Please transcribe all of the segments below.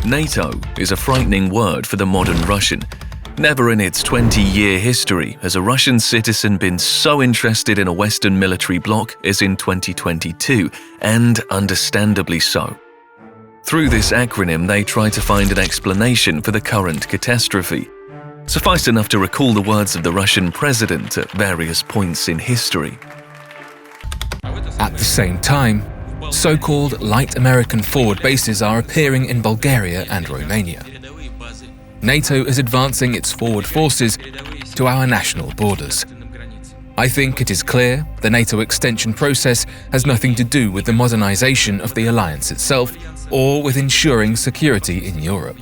NATO is a frightening word for the modern Russian. Never in its 20-year history has a Russian citizen been so interested in a Western military bloc as in 2022, and understandably so. Through this acronym, they try to find an explanation for the current catastrophe. Suffice enough to recall the words of the Russian president at various points in history. At the same time, so-called light American forward bases are appearing in Bulgaria and Romania. NATO is advancing its forward forces to our national borders. I think it is clear the NATO extension process has nothing to do with the modernization of the alliance itself or with ensuring security in Europe.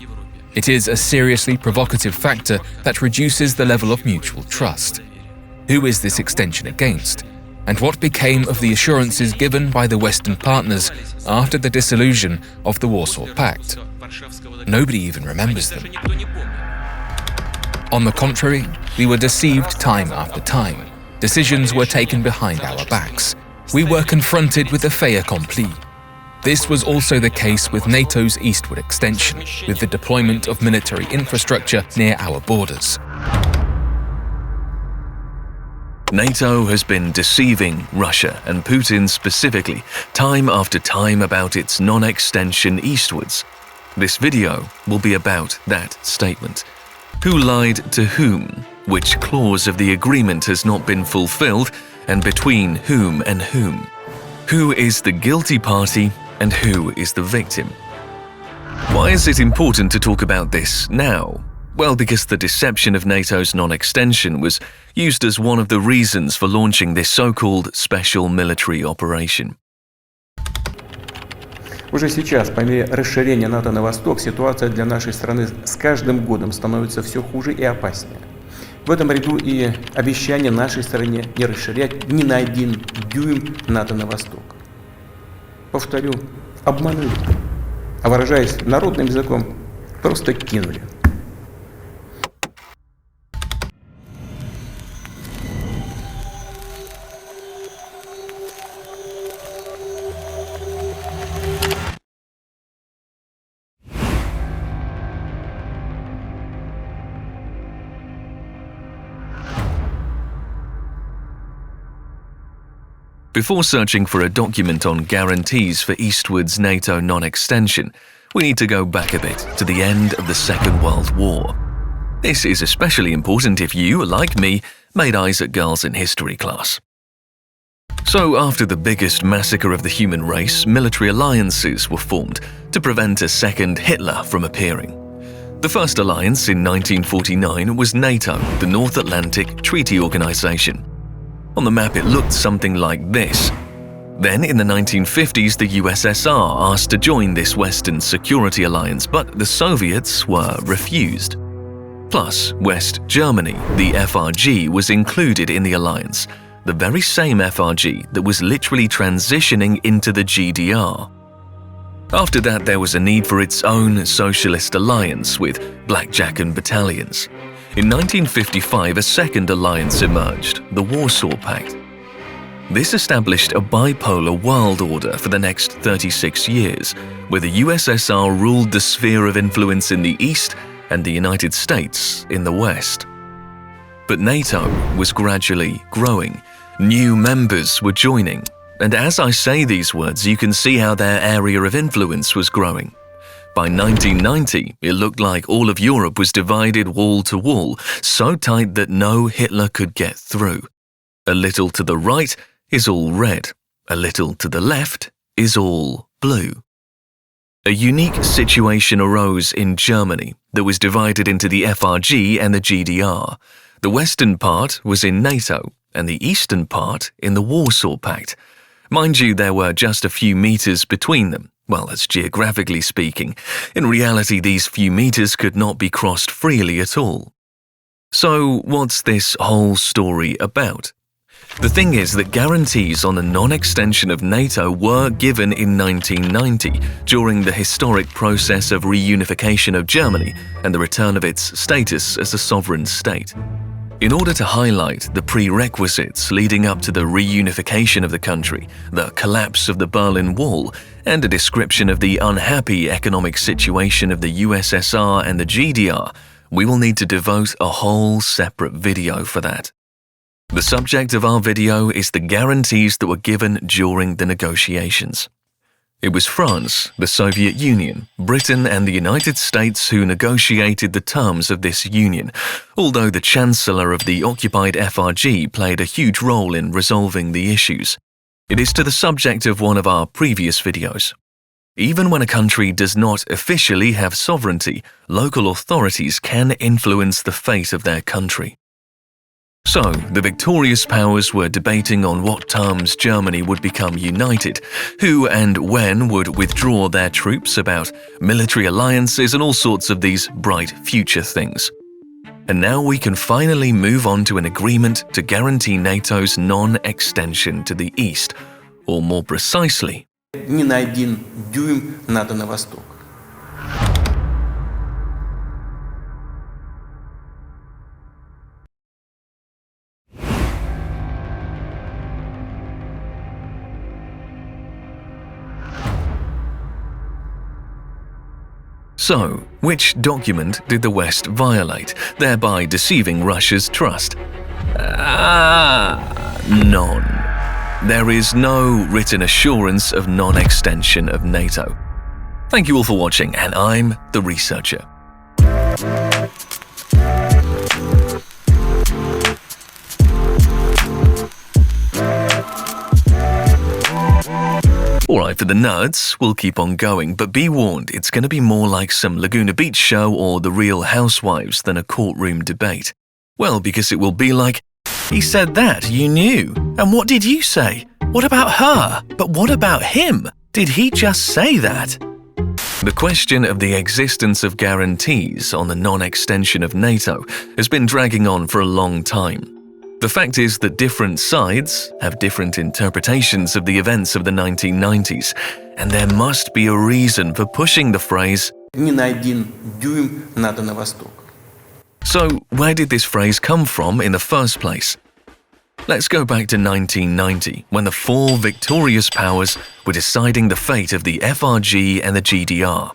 It is a seriously provocative factor that reduces the level of mutual trust. Who is this extension against? And what became of the assurances given by the Western partners after the dissolution of the Warsaw Pact? Nobody even remembers them. On the contrary, we were deceived time after time. Decisions were taken behind our backs. We were confronted with a fait accompli. This was also the case with NATO's eastward extension, with the deployment of military infrastructure near our borders. NATO has been deceiving Russia, and Putin specifically, time after time about its non-extension eastwards. This video will be about that statement. Who lied to whom? Which clause of the agreement has not been fulfilled, and between whom and whom? Who is the guilty party and who is the victim? Why is it important to talk about this now? Well, because the deception of NATO's non-extension was used as one of the reasons for launching this so-called special military operation. Уже сейчас, по мере расширения НАТО на восток, ситуация для нашей страны с каждым годом становится все хуже и опаснее. В этом ряду и обещание нашей стране не расширять ни на 1 дюйм НАТО на восток. Повторю, обманули, а выражаясь народным языком, просто кинули. Before searching for a document on guarantees for eastwards NATO non-extension, we need to go back a bit to the end of the Second World War. This is especially important if you, like me, made eyes at girls in history class. So after the biggest massacre of the human race, military alliances were formed to prevent a second Hitler from appearing. The first alliance in 1949 was NATO, the North Atlantic Treaty Organization. On the map it looked something like this. Then in the 1950s the USSR asked to join this Western security alliance, but the Soviets were refused. Plus, West Germany, the FRG, was included in the alliance, the very same FRG that was literally transitioning into the GDR. After that there was a need for its own socialist alliance with blackjack and battalions. In 1955, a second alliance emerged, the Warsaw Pact. This established a bipolar world order for the next 36 years, where the USSR ruled the sphere of influence in the East and the United States in the West. But NATO was gradually growing. New members were joining, and as I say these words, you can see how their area of influence was growing. By 1990, it looked like all of Europe was divided wall to wall, so tight that no Hitler could get through. A little to the right is all red, a little to the left is all blue. A unique situation arose in Germany that was divided into the FRG and the GDR. The western part was in NATO, and the eastern part in the Warsaw Pact. Mind you, there were just a few meters between them. Well, that's geographically speaking. In reality, these few meters could not be crossed freely at all. So, what's this whole story about? The thing is that guarantees on the non-extension of NATO were given in 1990 during the historic process of reunification of Germany and the return of its status as a sovereign state. In order to highlight the prerequisites leading up to the reunification of the country, the collapse of the Berlin Wall, and a description of the unhappy economic situation of the USSR and the GDR, we will need to devote a whole separate video for that. The subject of our video is the guarantees that were given during the negotiations. It was France, the Soviet Union, Britain and the United States who negotiated the terms of this union, although the Chancellor of the occupied FRG played a huge role in resolving the issues. It is to the subject of one of our previous videos. Even when a country does not officially have sovereignty, local authorities can influence the fate of their country. So, the victorious powers were debating on what terms Germany would become united, who and when would withdraw their troops, about military alliances and all sorts of these bright future things. And now we can finally move on to an agreement to guarantee NATO's non-extension to the east, or more precisely, Ни на 1 дюйм НАТО на восток. So, which document did the West violate, thereby deceiving Russia's trust? None. There is no written assurance of non-extension of NATO. Thank you all for watching, and I'm the researcher. Alright, for the nerds, we'll keep on going, but be warned, it's going to be more like some Laguna Beach show or The Real Housewives than a courtroom debate. Well, because it will be like, he said that, you knew. And what did you say? What about her? But what about him? Did he just say that? The question of the existence of guarantees on the non-extension of NATO has been dragging on for a long time. The fact is that different sides have different interpretations of the events of the 1990s, and there must be a reason for pushing the phrase Ни на 1 дюйм НАТО на восток. So, where did this phrase come from in the first place? Let's go back to 1990, when the 4 victorious powers were deciding the fate of the FRG and the GDR.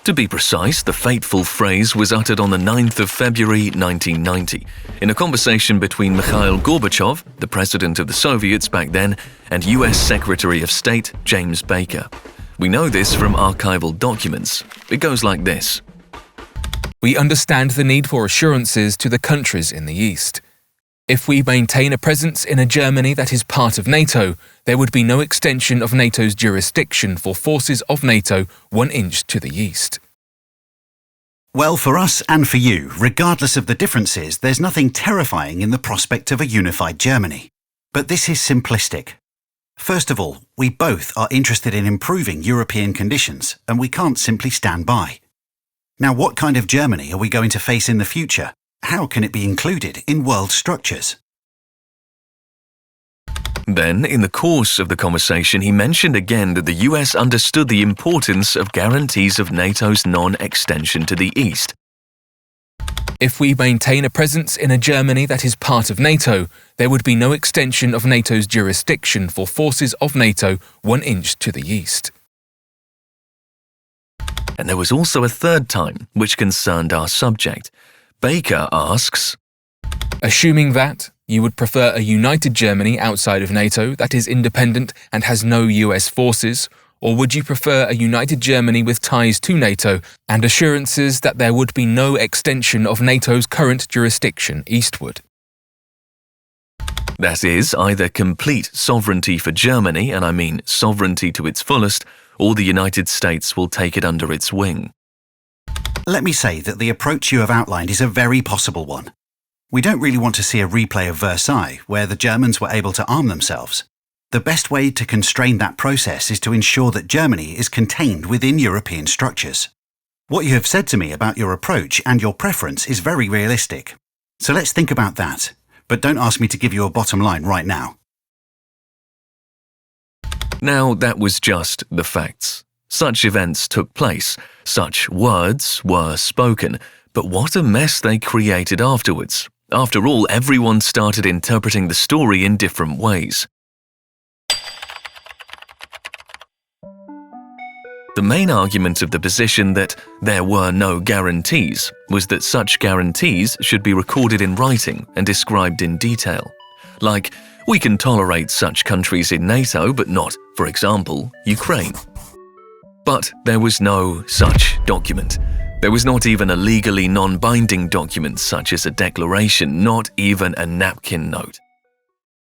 To be precise, the fateful phrase was uttered on the 9th of February 1990, in a conversation between Mikhail Gorbachev, the president of the Soviets back then, and US Secretary of State James Baker. We know this from archival documents. It goes like this. We understand the need for assurances to the countries in the East. If we maintain a presence in a Germany that is part of NATO, there would be no extension of NATO's jurisdiction for forces of NATO 1 inch to the east. Well, for us and for you, regardless of the differences, there's nothing terrifying in the prospect of a unified Germany. But this is simplistic. First of all, we both are interested in improving European conditions, and we can't simply stand by. Now, what kind of Germany are we going to face in the future? How can it be included in world structures? Then, in the course of the conversation, he mentioned again that the US understood the importance of guarantees of NATO's non-extension to the east. If we maintain a presence in a Germany that is part of NATO, there would be no extension of NATO's jurisdiction for forces of NATO 1 inch to the east. And there was also a third time, which concerned our subject. Baker asks, Assuming that, you would prefer a united Germany outside of NATO that is independent and has no US forces, or would you prefer a united Germany with ties to NATO and assurances that there would be no extension of NATO's current jurisdiction eastward? That is, either complete sovereignty for Germany, and I mean sovereignty to its fullest, or the United States will take it under its wing. Let me say that the approach you have outlined is a very possible one. We don't really want to see a replay of Versailles, where the Germans were able to arm themselves. The best way to constrain that process is to ensure that Germany is contained within European structures. What you have said to me about your approach and your preference is very realistic. So let's think about that, but don't ask me to give you a bottom line right now. Now, that was just the facts. Such events took place, such words were spoken, but what a mess they created afterwards. After all, everyone started interpreting the story in different ways. The main argument of the position that there were no guarantees was that such guarantees should be recorded in writing and described in detail. Like, we can tolerate such countries in NATO, but not, for example, Ukraine. But there was no such document. There was not even a legally non-binding document such as a declaration, not even a napkin note.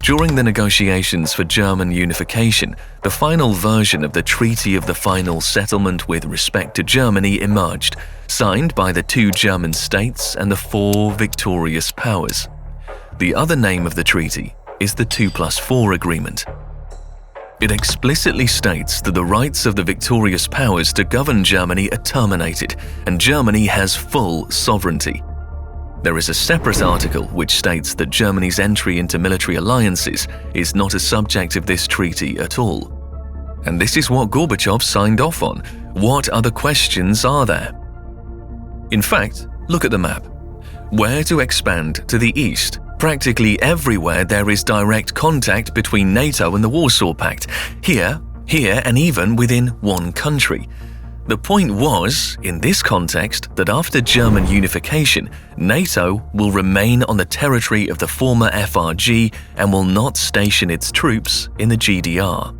During the negotiations for German unification, the final version of the Treaty of the Final Settlement with respect to Germany emerged, signed by the 2 German states and the 4 victorious powers. The other name of the treaty is the 2+4 Agreement. It explicitly states that the rights of the victorious powers to govern Germany are terminated, and Germany has full sovereignty. There is a separate article which states that Germany's entry into military alliances is not a subject of this treaty at all. And this is what Gorbachev signed off on. What other questions are there? In fact, look at the map. Where to expand to the east? Practically everywhere there is direct contact between NATO and the Warsaw Pact. Here, and even within one country. The point was, in this context, that after German unification, NATO will remain on the territory of the former FRG and will not station its troops in the GDR.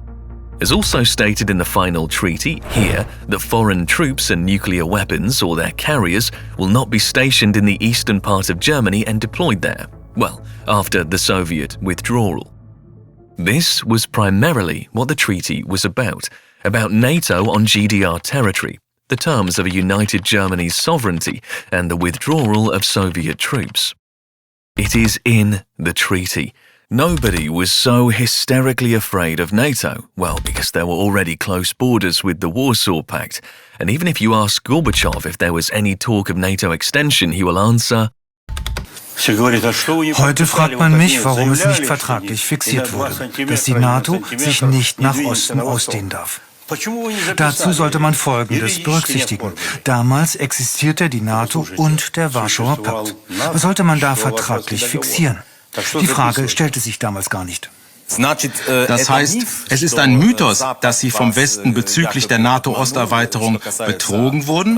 As also stated in the final treaty, here, that foreign troops and nuclear weapons or their carriers will not be stationed in the eastern part of Germany and deployed there, well, after the Soviet withdrawal. This was primarily what the treaty was about NATO on GDR territory, the terms of a united Germany's sovereignty, and the withdrawal of Soviet troops. It is in the treaty. Nobody was so hysterically afraid of NATO, well, because there were already close borders with the Warsaw Pact, and even if you ask Gorbachev if there was any talk of NATO extension, he will answer, Heute fragt man mich, warum es nicht vertraglich fixiert wurde, dass die NATO sich nicht nach Osten ausdehnen darf. Dazu sollte man Folgendes berücksichtigen. Damals existierte die NATO und der Warschauer Pakt. Was sollte man da vertraglich fixieren? Die Frage stellte sich damals gar nicht. Das heißt, es ist ein Mythos, dass Sie vom Westen bezüglich der NATO-Osterweiterung betrogen wurden?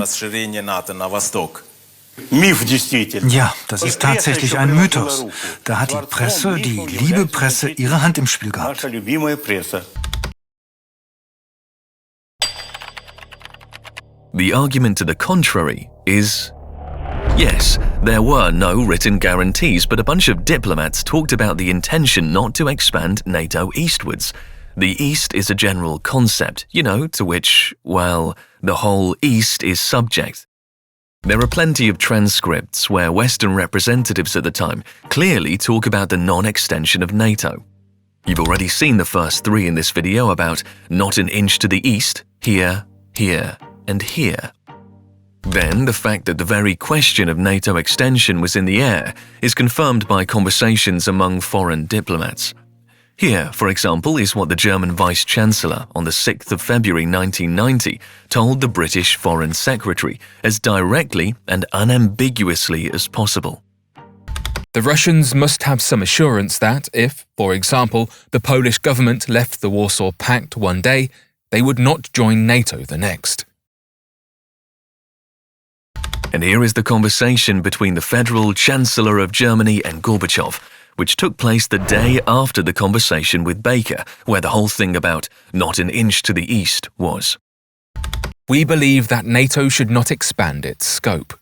Ja, das ist tatsächlich ein Mythos. Da hat die Presse, die liebe Presse, ihre Hand im Spiel gehabt. The argument to the contrary is, yes, there were no written guarantees, but a bunch of diplomats talked about the intention not to expand NATO eastwards. The East is a general concept, to which, well, the whole East is subject. There are plenty of transcripts where Western representatives at the time clearly talk about the non-extension of NATO. You've already seen the first 3 in this video about not an inch to the east, here, and here. Then, the fact that the very question of NATO extension was in the air is confirmed by conversations among foreign diplomats. Here, for example, is what the German Vice-Chancellor on the 6th of February 1990 told the British Foreign Secretary as directly and unambiguously as possible. The Russians must have some assurance that if, for example, the Polish government left the Warsaw Pact one day, they would not join NATO the next. And here is the conversation between the Federal Chancellor of Germany and Gorbachev, which took place the day after the conversation with Baker, where the whole thing about not an inch to the east was. We believe that NATO should not expand its scope.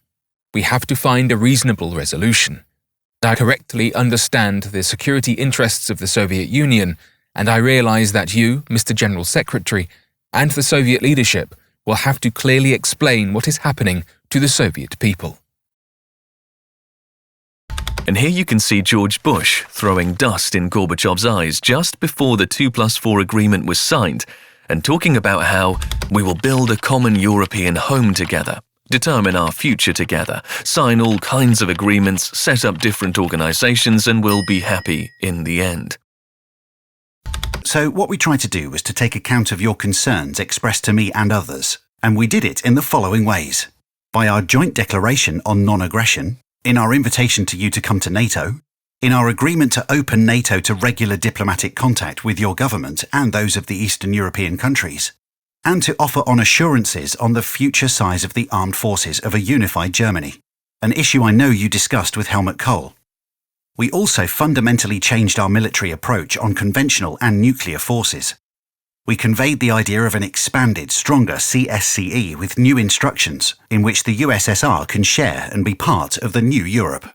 We have to find a reasonable resolution. I correctly understand the security interests of the Soviet Union, and I realize that you, Mr. General Secretary, and the Soviet leadership will have to clearly explain what is happening to the Soviet people. And here you can see George Bush throwing dust in Gorbachev's eyes just before the 2+4 agreement was signed and talking about how we will build a common European home together, determine our future together, sign all kinds of agreements, set up different organizations, and we'll be happy in the end. So what we tried to do was to take account of your concerns expressed to me and others, and we did it in the following ways. By our joint declaration on non-aggression, in our invitation to you to come to NATO, in our agreement to open NATO to regular diplomatic contact with your government and those of the Eastern European countries, and to offer on assurances on the future size of the armed forces of a unified Germany, an issue I know you discussed with Helmut Kohl. We also fundamentally changed our military approach on conventional and nuclear forces. We conveyed the idea of an expanded, stronger CSCE with new instructions in which the USSR can share and be part of the new Europe.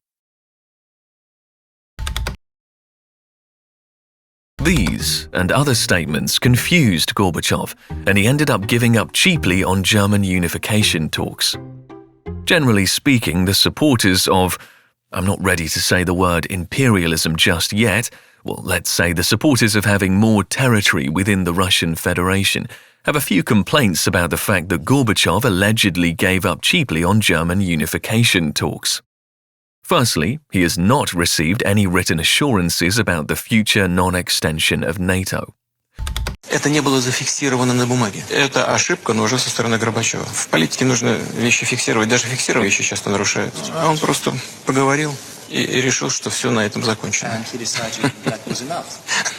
These and other statements confused Gorbachev, and he ended up giving up cheaply on German unification talks. Generally speaking, the supporters of, I'm not ready to say the word imperialism just yet, well, let's say the supporters of having more territory within the Russian Federation, have a few complaints about the fact that Gorbachev allegedly gave up cheaply on German unification talks. Firstly, he has not received any written assurances about the future non-extension of NATO. Это не было зафиксировано на бумаге. Это ошибка, но уже со стороны Горбачева. В политике нужно вещи фиксировать, даже фиксировать вещи часто нарушают. А он просто поговорил и решил, что все на этом закончено.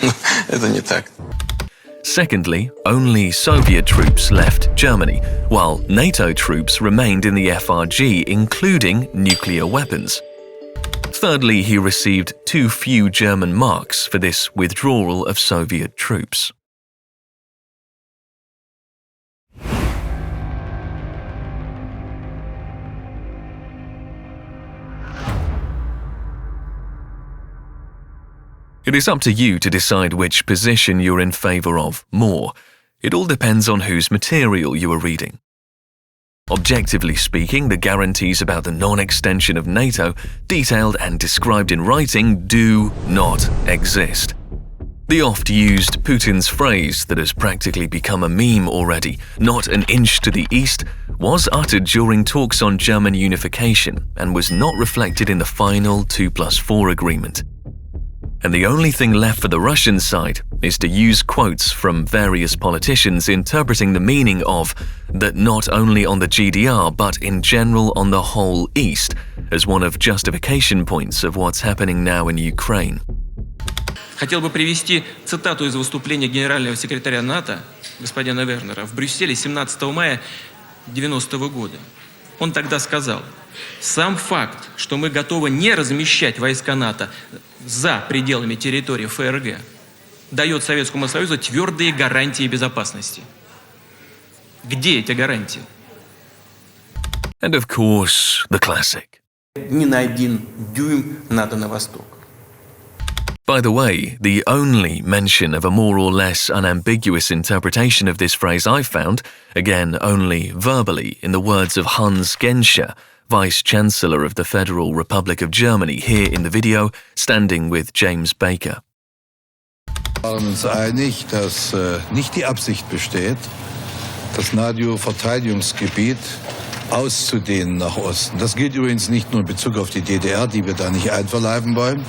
Но это не так. Secondly, only Soviet troops left Germany, while NATO troops remained in the FRG, including nuclear weapons. Thirdly, he received too few German marks for this withdrawal of Soviet troops. It is up to you to decide which position you're in favor of more. It all depends on whose material you are reading. Objectively speaking, the guarantees about the non-extension of NATO, detailed and described in writing, do not exist. The oft-used Putin's phrase that has practically become a meme already, "not an inch to the east," was uttered during talks on German unification and was not reflected in the final 2+4 agreement. And the only thing left for the Russian side is to use quotes from various politicians interpreting the meaning of that not only on the GDR but in general on the whole East as one of justification points of what's happening now in Ukraine. Хотел бы привести цитату из выступления генерального секретаря НАТО господина Вернера в Брюсселе 17 мая 1990 года. Он тогда сказал: «Сам факт, что мы готовы не размещать войска НАТО за пределами территории ФРГ, дает Советскому Союзу твердые гарантии безопасности». Где эти гарантии? And of course, the classic. Ни на один дюйм НАТО на восток. By the way, the only mention of a more or less unambiguous interpretation of this phrase I found, again only verbally, in the words of Hans Genscher, Vice-Chancellor of the Federal Republic of Germany, here in the video, standing with James Baker. Wir waren uns einig, dass nicht die Absicht besteht, das NATO-Verteidigungsgebiet auszudehnen nach Osten. Das gilt übrigens nicht nur in Bezug auf die DDR, die wir da nicht einverleiben wollen,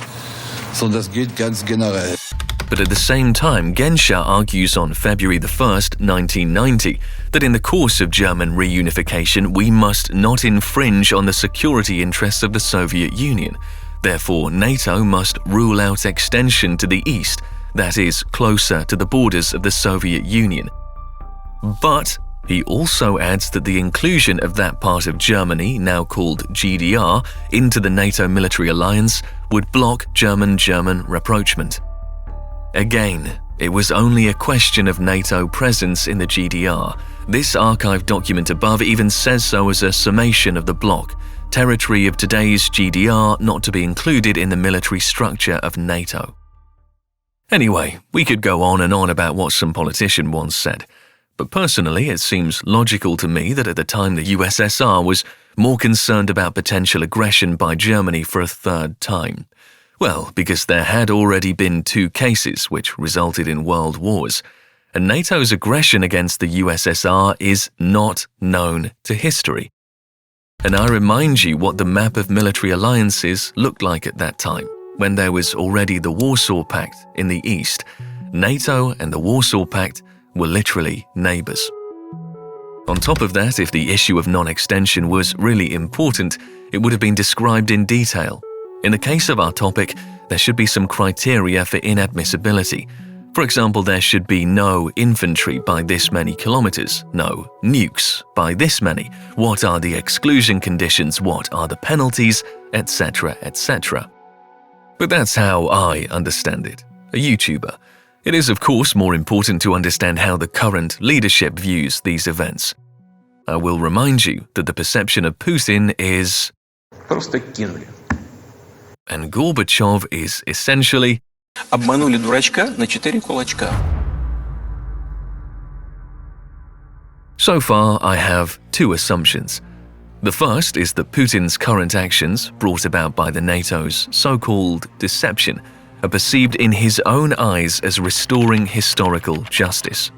sondern das gilt ganz generell. But at the same time, Genscher argues on February 1st, 1990, that in the course of German reunification we must not infringe on the security interests of the Soviet Union. Therefore, NATO must rule out extension to the east, that is, closer to the borders of the Soviet Union. But he also adds that the inclusion of that part of Germany, now called GDR, into the NATO military alliance would block German rapprochement. Again, it was only a question of NATO presence in the GDR. This archived document above even says so as a summation of the bloc, territory of today's GDR not to be included in the military structure of NATO. Anyway, we could go on and on about what some politician once said. But personally, it seems logical to me that at the time the USSR was more concerned about potential aggression by Germany for a third time. Well, because there had already been 2 cases which resulted in world wars, and NATO's aggression against the USSR is not known to history. And I remind you what the map of military alliances looked like at that time, when there was already the Warsaw Pact in the east. NATO and the Warsaw Pact were literally neighbors. On top of that, if the issue of non-extension was really important, it would have been described in detail. In the case of our topic, there should be some criteria for inadmissibility. For example, there should be no infantry by this many kilometers, no nukes by this many, what are the exclusion conditions, what are the penalties, etc., etc. But that's how I understand it, a YouTuber. It is, of course, more important to understand how the current leadership views these events. I will remind you that the perception of Putin is Просто кинули. and Gorbachev is essentially Обманули дурачка на 4 кулачка. So far, I have two assumptions. The first is that Putin's current actions, brought about by the NATO's so-called deception, are perceived in his own eyes as restoring historical justice.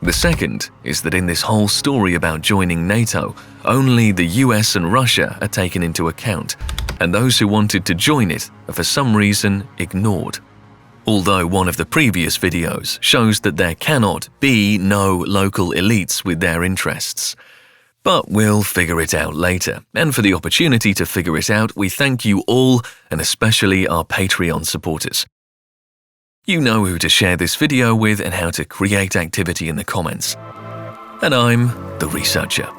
The second is that in this whole story about joining NATO, only the US and Russia are taken into account, and those who wanted to join it are for some reason ignored. Although one of the previous videos shows that there cannot be no local elites with their interests. But we'll figure it out later, and for the opportunity to figure it out, we thank you all, and especially our Patreon supporters. You know who to share this video with and how to create activity in the comments. And I'm the researcher.